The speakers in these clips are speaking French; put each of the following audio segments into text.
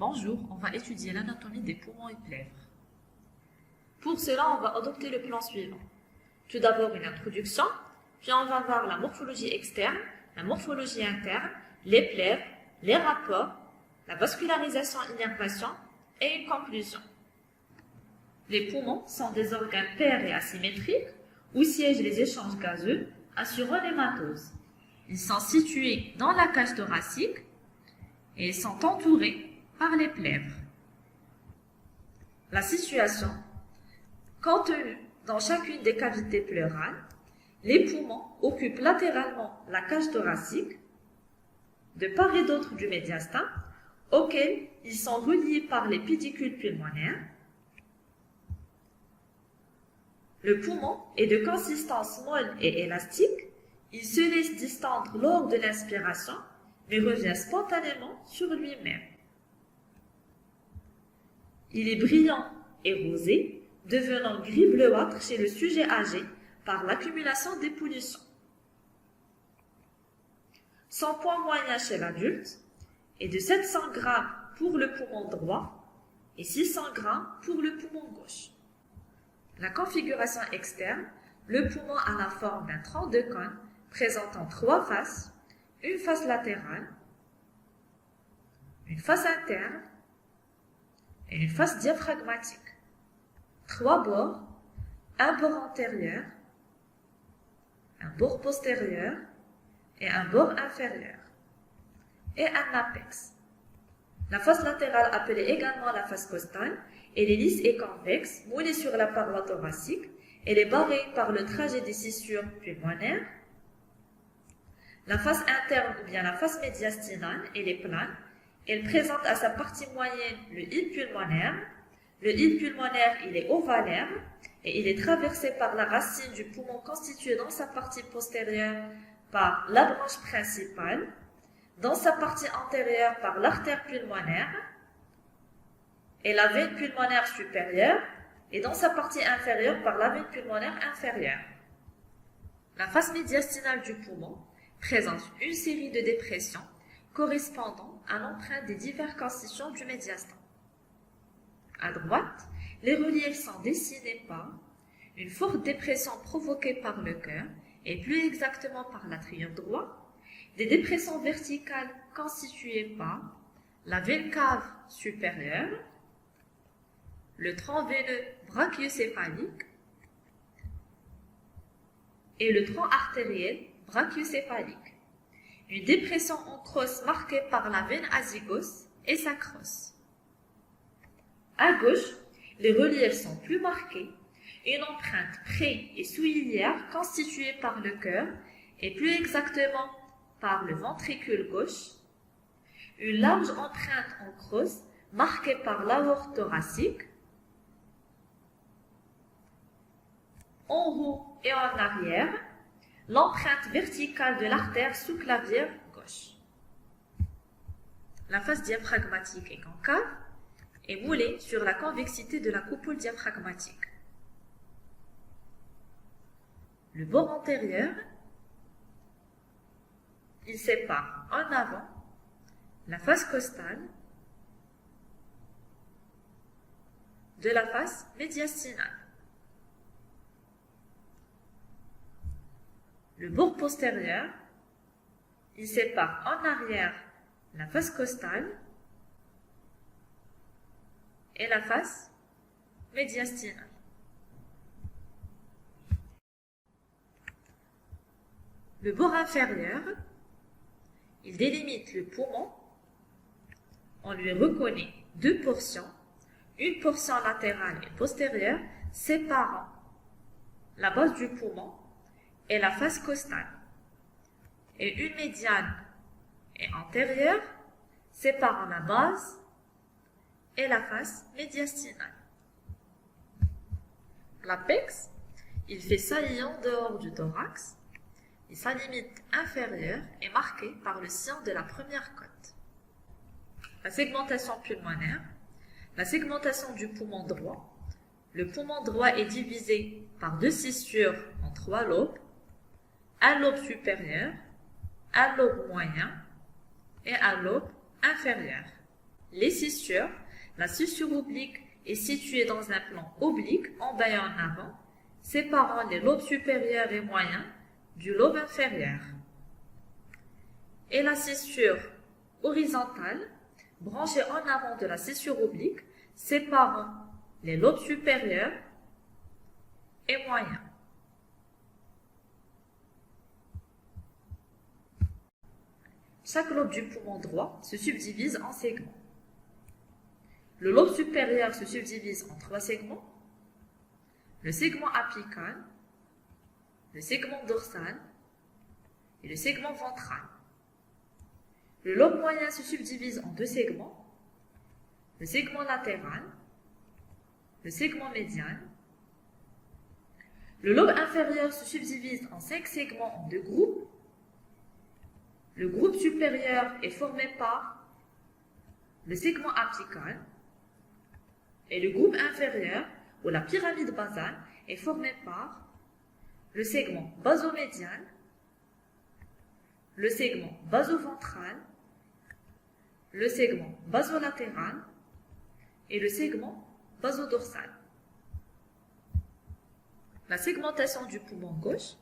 Bonjour, on va étudier l'anatomie des poumons et plèvres. Pour cela, on va adopter le plan suivant. Tout d'abord une introduction, puis on va voir la morphologie externe, la morphologie interne, les plèvres, les rapports, la vascularisation et innervation et une conclusion. Les poumons sont des organes pairs et asymétriques où siègent les échanges gazeux assurant l'hématose. Ils sont situés dans la cage thoracique et ils sont entourés par les plèvres. La situation, contenue dans chacune des cavités pleurales, les poumons occupent latéralement la cage thoracique, de part et d'autre du médiastin, auquel ils sont reliés par les pédicules pulmonaires. Le poumon est de consistance molle et élastique. Il se laisse distendre lors de l'inspiration, mais revient spontanément sur lui-même. Il est brillant et rosé, devenant gris bleuâtre chez le sujet âgé par l'accumulation des pollutions. Son poids moyen chez l'adulte est de 700 g pour le poumon droit et 600 g pour le poumon gauche. La configuration externe, le poumon a la forme d'un tronc de cône présentant 3 faces, une face latérale, une face interne et une face diaphragmatique. 3 bords, un bord antérieur, un bord postérieur et un bord inférieur, et un apex. La face latérale, appelée également la face costale, elle est lisse et convexe, moulée sur la paroi thoracique. Elle est barrée par le trajet des scissures pulmonaires. La face interne ou bien la face médiastinale, elle est plane. Elle présente à sa partie moyenne le hile pulmonaire. Le hile pulmonaire, il est ovalaire et il est traversé par la racine du poumon constituée dans sa partie postérieure par la branche principale, dans sa partie antérieure par l'artère pulmonaire et la veine pulmonaire supérieure, et dans sa partie inférieure par la veine pulmonaire inférieure. La face médiastinale du poumon présente une série de dépressions correspondant à l'empreinte des diverses constitutions du médiastin. À droite, les reliefs sont dessinés par une forte dépression provoquée par le cœur, et plus exactement par l'atrium droit, des dépressions verticales constituées par la veine cave supérieure, le tronc veineux brachiocéphalique et le tronc artériel brachiocéphalique. Une dépression en crosse marquée par la veine azygos et sa crosse. À gauche, les reliefs sont plus marqués, une empreinte pré- et sous-iliaire constituée par le cœur et plus exactement par le ventricule gauche, une large empreinte en crosse marquée par l'aorte thoracique. En haut et en arrière, l'empreinte verticale de l'artère sous-clavière gauche. La face diaphragmatique est concave et moulée sur la convexité de la coupole diaphragmatique. Le bord antérieur, il sépare en avant la face costale de la face médiastinale. Le bord postérieur, il sépare en arrière la face costale et la face médiastinale. Le bord inférieur, il délimite le poumon. On lui reconnaît 2 portions, une portion latérale et postérieure séparant la base du poumon et la face costale, et une médiane et antérieure séparant la base et la face médiastinale. L'apex, il fait saillie en dehors du thorax et sa limite inférieure est marquée par le sillon de la première côte. La segmentation pulmonaire, la segmentation du poumon droit. Le poumon droit est divisé par 2 scissures en 3 lobes, un lobe supérieur, un lobe moyen et un lobe inférieur. Les scissures. La scissure oblique est située dans un plan oblique en bas et en avant, séparant les lobes supérieurs et moyens du lobe inférieur. Et la scissure horizontale, branchée en avant de la scissure oblique, séparant les lobes supérieurs et moyens. Chaque lobe du poumon droit se subdivise en segments. Le lobe supérieur se subdivise en 3 segments. Le segment apical, le segment dorsal et le segment ventral. Le lobe moyen se subdivise en 2 segments. Le segment latéral, le segment médial. Le lobe inférieur se subdivise en 5 segments en 2 groupes. Le groupe supérieur est formé par le segment apical et le groupe inférieur, ou la pyramide basale, est formé par le segment basomédial, le segment basoventral, le segment basolatéral et le segment basodorsal. La segmentation du poumon gauche.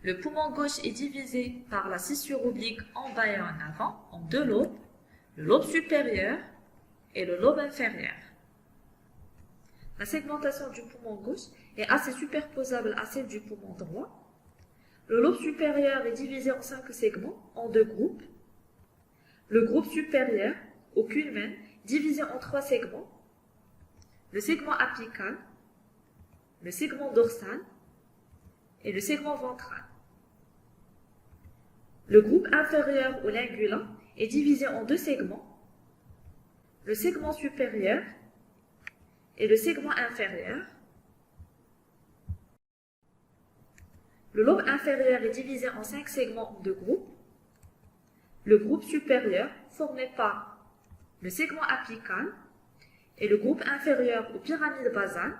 Le poumon gauche est divisé par la scissure oblique en bas et en avant en 2 lobes, le lobe supérieur et le lobe inférieur. La segmentation du poumon gauche est assez superposable à celle du poumon droit. Le lobe supérieur est divisé en 5 segments en 2 groupes. Le groupe supérieur, au culmen, divisé en 3 segments. Le segment apical, le segment dorsal et le segment ventral. Le groupe inférieur ou l'ingula est divisé en 2 segments, le segment supérieur et le segment inférieur. Le lobe inférieur est divisé en 5 segments en 2 groupes. Le groupe supérieur, formé par le segment apical, et le groupe inférieur ou pyramide basale,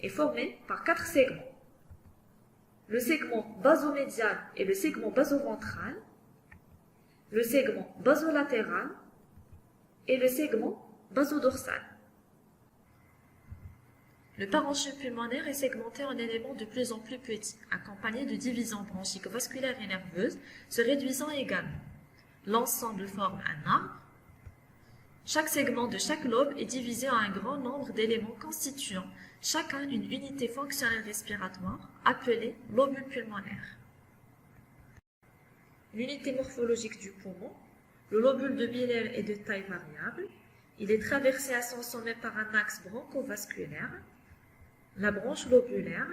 est formé par 4 segments. Le segment basomédial et le segment basoventral, le segment basolatéral et le segment basodorsal. Le parenchyme pulmonaire est segmenté en éléments de plus en plus petits, accompagnés de divisions bronchiques vasculaires et nerveuses, se réduisant également. L'ensemble forme un arbre. Chaque segment de chaque lobe est divisé en un grand nombre d'éléments constituant chacun une unité fonctionnelle respiratoire appelée lobule pulmonaire. L'unité morphologique du poumon. Le lobule de Miller est de taille variable. Il est traversé à son sommet par un axe bronchovasculaire. La branche lobulaire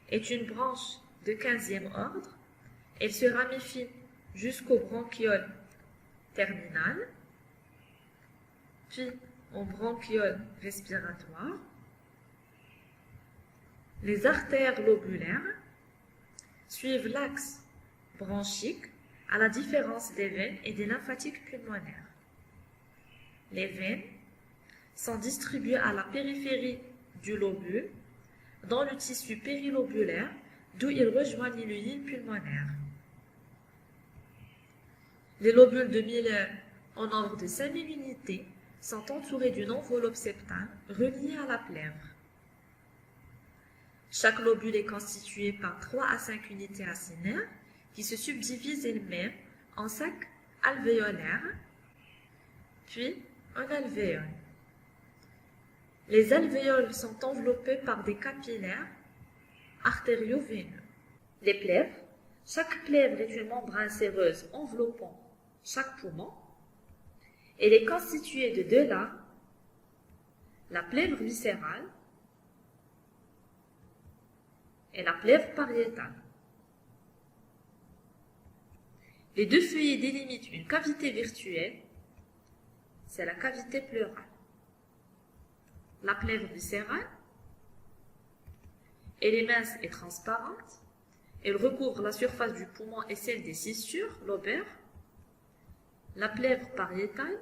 est une branche de 15e ordre. Elle se ramifie jusqu'au bronchiole terminal, puis au bronchiole respiratoire. Les artères lobulaires suivent l'axe bronchique à la différence des veines et des lymphatiques pulmonaires. Les veines sont distribuées à la périphérie du lobule, dans le tissu périlobulaire, d'où ils rejoignent le ligne pulmonaire. Les lobules de Miller, en nombre de 5000 unités, sont entourés d'une enveloppe septale reliée à la plèvre. Chaque lobule est constitué par 3 à 5 unités racinaires qui se subdivisent elles-mêmes en sacs alvéolaires, puis en alvéoles. Les alvéoles sont enveloppés par des capillaires artério-veineux. Les plèvres. Chaque plèvre est une membrane séreuse enveloppant chaque poumon. Elle est constituée de 2 larmes, la plèvre viscérale et la plèvre pariétale. Les 2 feuillets délimitent une cavité virtuelle, c'est la cavité pleurale. La plèvre viscérale, elle est mince et transparente. Elle recouvre la surface du poumon et celle des scissures lobaires. La plèvre pariétale,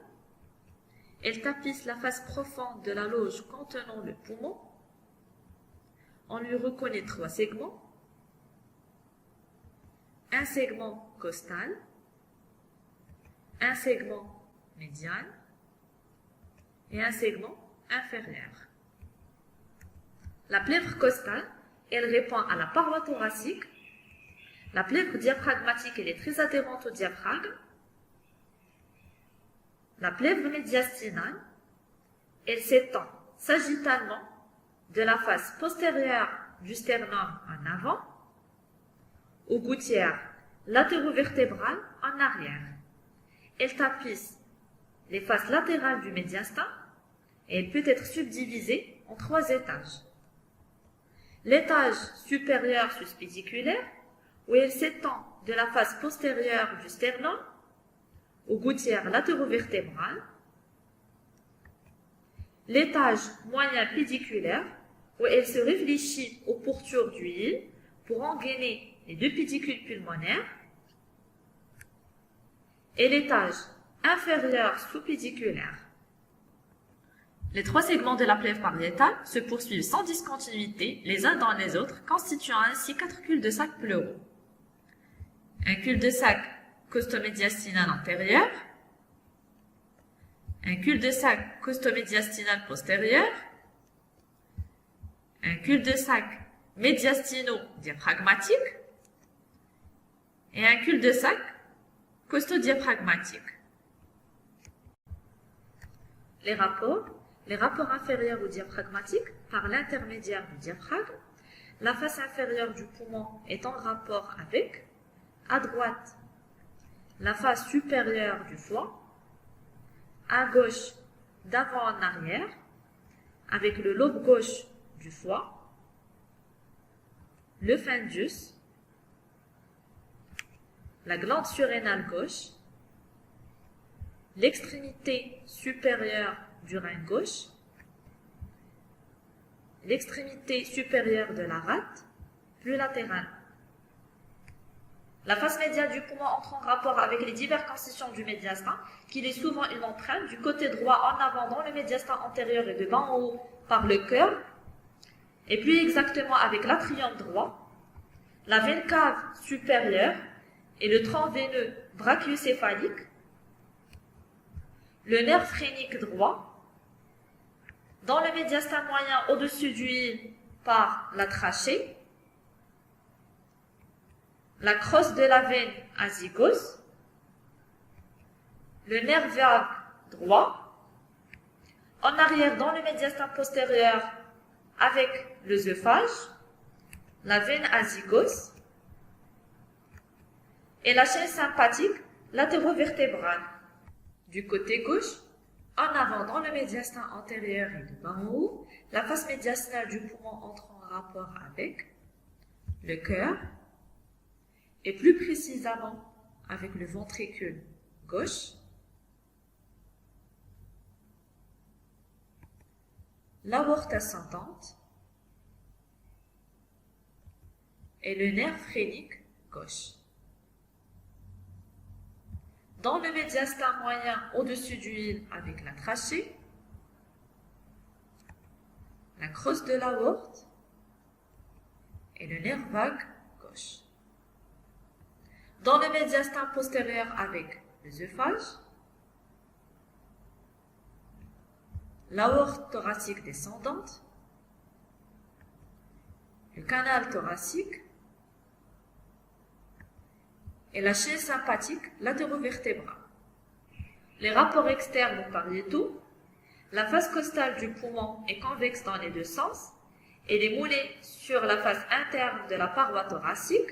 elle tapisse la face profonde de la loge contenant le poumon. On lui reconnaît 3 segments. Un segment costal, un segment médial et un segment inférieur. La plèvre costale, elle répond à la paroi thoracique. La plèvre diaphragmatique, elle est très adhérente au diaphragme. La plèvre médiastinale, elle s'étend sagittalement de la face postérieure du sternum en avant aux gouttières latérovertébrales en arrière. Elle tapisse les faces latérales du médiastin et elle peut être subdivisée en 3 étages. L'étage supérieur suspédiculaire, où elle s'étend de la face postérieure du sternum aux gouttières latérovertébrales. L'étage moyen pédiculaire, où elle se réfléchit aux pourtures du hile pour engainer les 2 pédicules pulmonaires. Et l'étage inférieur sous-pédiculaire. Les 3 segments de la plèvre pariétale se poursuivent sans discontinuité les uns dans les autres, constituant ainsi 4 culs-de-sac pleuraux. Un cul-de-sac costomédiastinal antérieur, un cul-de-sac costomédiastinal postérieur, un cul-de-sac médiastino-diaphragmatique et un cul-de-sac costodiaphragmatique. Les rapports inférieurs ou diaphragmatiques par l'intermédiaire du diaphragme. La face inférieure du poumon est en rapport avec, à droite, la face supérieure du foie, à gauche, d'avant en arrière, avec le lobe gauche du foie, le fundus, la glande surrénale gauche, l'extrémité supérieure du rein gauche, l'extrémité supérieure de la rate, plus latérale. La face médiale du poumon entre en rapport avec les diverses concessions du médiastin, qu'il est souvent une empreinte du côté droit en avant dans le médiastin antérieur et de bas en haut par le cœur, et plus exactement avec l'atrium droit, la veine cave supérieure et le tronc veineux brachiocéphalique, le nerf phrénique droit, dans le médiastin moyen au-dessus du hile par la trachée, la crosse de la veine azygos, le nerf vague droit, en arrière dans le médiastin postérieur avec l'œsophage, la veine azygos et la chaîne sympathique latérovertébrale. Du côté gauche, en avant dans le médiastin antérieur et de bas en haut, la face médiastinale du poumon entre en rapport avec le cœur et plus précisément avec le ventricule gauche, l'aorte ascendante et le nerf phrénique gauche. Dans le médiastin moyen au-dessus du hile avec la trachée, la crosse de l'aorte et le nerf vague gauche. Dans le médiastin postérieur avec l'œsophage, l'aorte thoracique descendante, le canal thoracique et la chaîne sympathique latérovertébrale. Les rapports externes pariétaux, la face costale du poumon est convexe dans les 2 sens et est moulée sur la face interne de la paroi thoracique.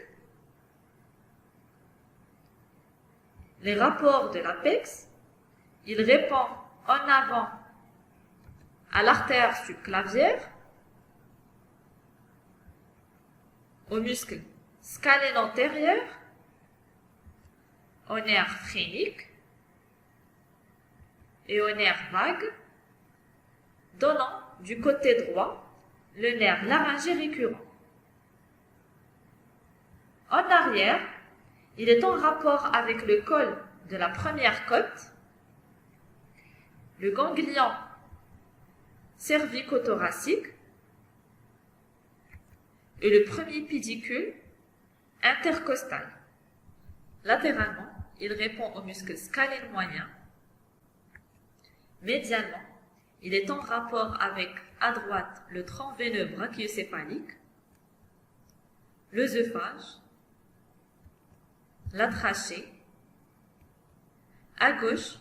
Les rapports de l'apex, il répond en avant à l'artère subclavière, au muscle scalène antérieur, au nerf phrénique et au nerf vague, donnant du côté droit le nerf laryngé récurrent. En arrière, il est en rapport avec le col de la première côte, le ganglion cervico-thoracique et le premier pédicule intercostal. Latéralement, il répond au muscle scalène moyen Médialement, il est en rapport avec, à droite, le tronc veineux brachiocéphalique, l'œsophage, la trachée, à gauche,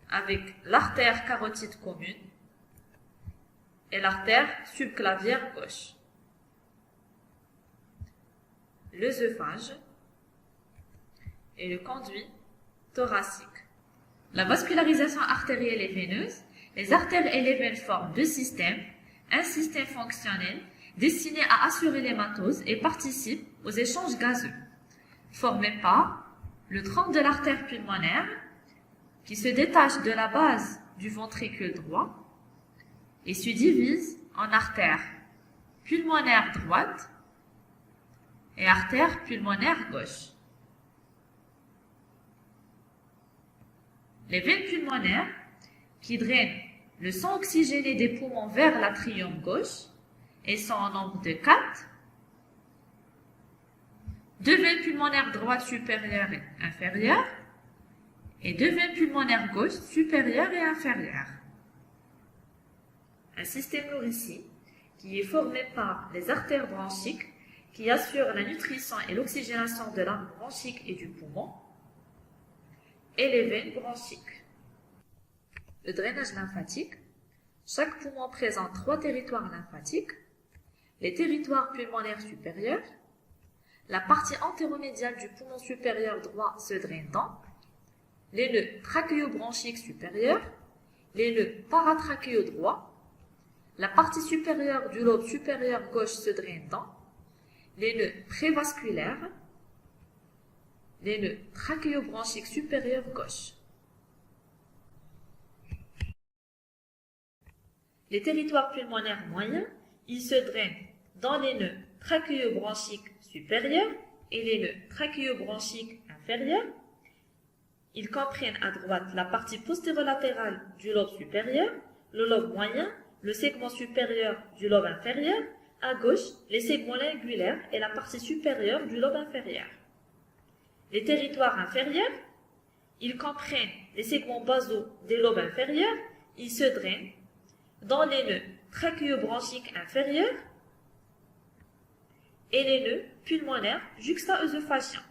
avec l'artère carotide commune et l'artère subclavière gauche, l'œsophage et le conduit thoracique. La vascularisation artérielle et veineuse. Les artères et les veines forment deux systèmes, un système fonctionnel destiné à assurer l'hématose et participe aux échanges gazeux, formé par le tronc de l'artère pulmonaire qui se détache de la base du ventricule droit et se divise en artère pulmonaire droite et artère pulmonaire gauche. Les veines pulmonaires qui drainent le sang oxygéné des poumons vers l'atrium gauche et sont en nombre de 4. Deux veines pulmonaires droite supérieure et inférieure et deux veines pulmonaires gauche supérieure et inférieure. Un système nourricier qui est formé par les artères bronchiques qui assurent la nutrition et l'oxygénation de l'arbre bronchique et du poumon et les veines bronchiques. Le drainage lymphatique. Chaque poumon présente 3 territoires lymphatiques, les territoires pulmonaires supérieurs, la partie antéromédiale du poumon supérieur droit se draine dans les nœuds trachéobronchiques supérieurs, les nœuds paratrachéaux droits, la partie supérieure du lobe supérieur gauche se draine dans les nœuds prévasculaires, les nœuds trachéobronchiques supérieurs gauche. Les territoires pulmonaires moyens, ils se drainent dans les nœuds trachéobronchiques supérieurs et les nœuds trachéobronchiques inférieurs. Ils comprennent à droite la partie postérolatérale du lobe supérieur, le lobe moyen, le segment supérieur du lobe inférieur, à gauche les segments lingulaires et la partie supérieure du lobe inférieur. Les territoires inférieurs, ils comprennent les segments basaux des lobes inférieurs, ils se drainent dans les nœuds trachéobronchiques inférieurs et les nœuds pulmonaires juxta-œsophagiens.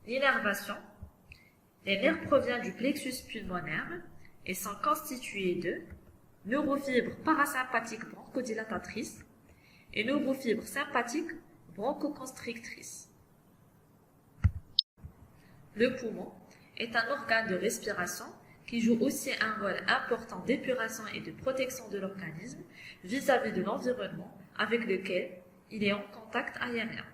L'innervation. Les nerfs proviennent du plexus pulmonaire et sont constitués de neurofibres parasympathiques bronchodilatatrices et neurofibres sympathiques bronchoconstrictrices. Le poumon est un organe de respiration qui joue aussi un rôle important d'épuration et de protection de l'organisme vis-à-vis de l'environnement avec lequel il est en contact aérien.